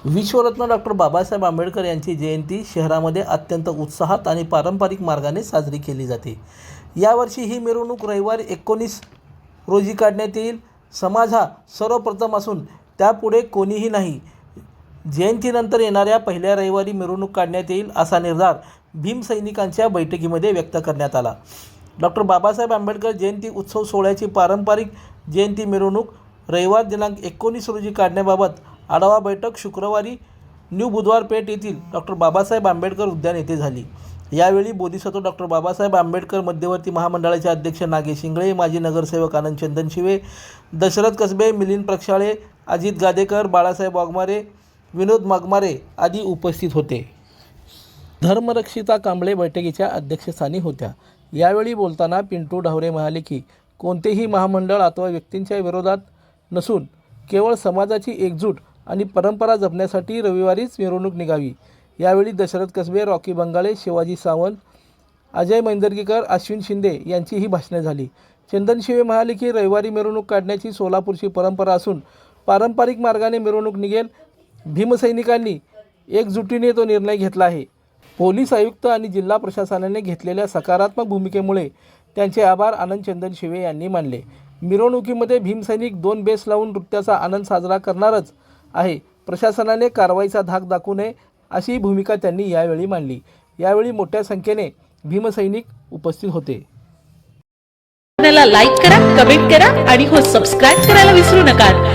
विश्वरत्न doctor Babasaheb Ambedkar यांची जयंती शहरामध्ये अत्यंत उत्साहात आणि पारंपरिक मार्गाने साजरी केली जाते। यावर्षी ही मिरवणूक रविवारी 19 रोजी काढण्यात येईल। समाज हा सर्वप्रथम असून त्यापुढे कोणीही नाही। जयंतीनंतर येणाऱ्या पहिल्या रविवारी मिरवणूक काढण्यात येईल असा निर्धार भीमसैनिकांच्या बैठकीमध्ये व्यक्त करण्यात आला। डॉक्टर बाबासाहेब आंबेडकर जयंती उत्सव सोहळ्याची पारंपरिक जयंती मिरवणूक रविवार दिनांक 19 रोजी काढण्याबाबत आढावा बैठक शुक्रवारी न्यू बुधवार पेठ येथील डॉक्टर बाबासाहेब आंबेडकर उद्यान येथे झाली। यावेळी बोधिसत्व डॉक्टर बाबासाहेब आंबेडकर मध्यवर्ती महामंडळाचे अध्यक्ष नागेश इंगळे, माजी नगरसेवक आनंद चंदनशिवे, दशरथ कसबे, मिलिंद प्रक्षाळे, अजित गादेकर, बाळासाहेब वाघमारे, विनोद मागमारे आदी उपस्थित होते। धर्मरक्षिता कांबळे बैठकीच्या अध्यक्षस्थानी होत्या। यावेळी बोलताना पिंटू ढावरे म्हणाले की कोणतेही महामंडळ अथवा व्यक्तींच्या विरोधात नसून केवळ समाजाची एकजूट आणि परंपरा जपण्यासाठी रविवारीच मिरवणूक निघावी। यावेळी दशरथ कसबे, रॉकी बंगाळे, शिवाजी सावंत, अजय मैंदर्गीकर, अश्विन शिंदे यांचीही भाषणे झाली। चंदनशिवे म्हणाले की रविवारी मिरवणूक काढण्याची सोलापूरची परंपरा असून पारंपरिक मार्गाने मिरवणूक निघेल। भीमसैनिकांनी एकजुटीने तो निर्णय घेतला आहे। पोलीस आयुक्त आणि जिल्हा प्रशासनाने घेतलेल्या सकारात्मक भूमिकेमुळे त्यांचे आभार आनंद चंदनशिवे यांनी मानले। मिरवणुकीमध्ये भीमसैनिक 2 बेस लावून नृत्याचा आनंद साजरा करणारच आहे। प्रशासनाने कारवाईचा धाक दाखवू नये अशी भूमिका त्यांनी यावेळी मांडली। यावेळी मोठ्या संख्येने भीमसैनिक उपस्थित होते। लाईक करा, कमेंट करा आणि सबस्क्राइब करायला विसरू नका।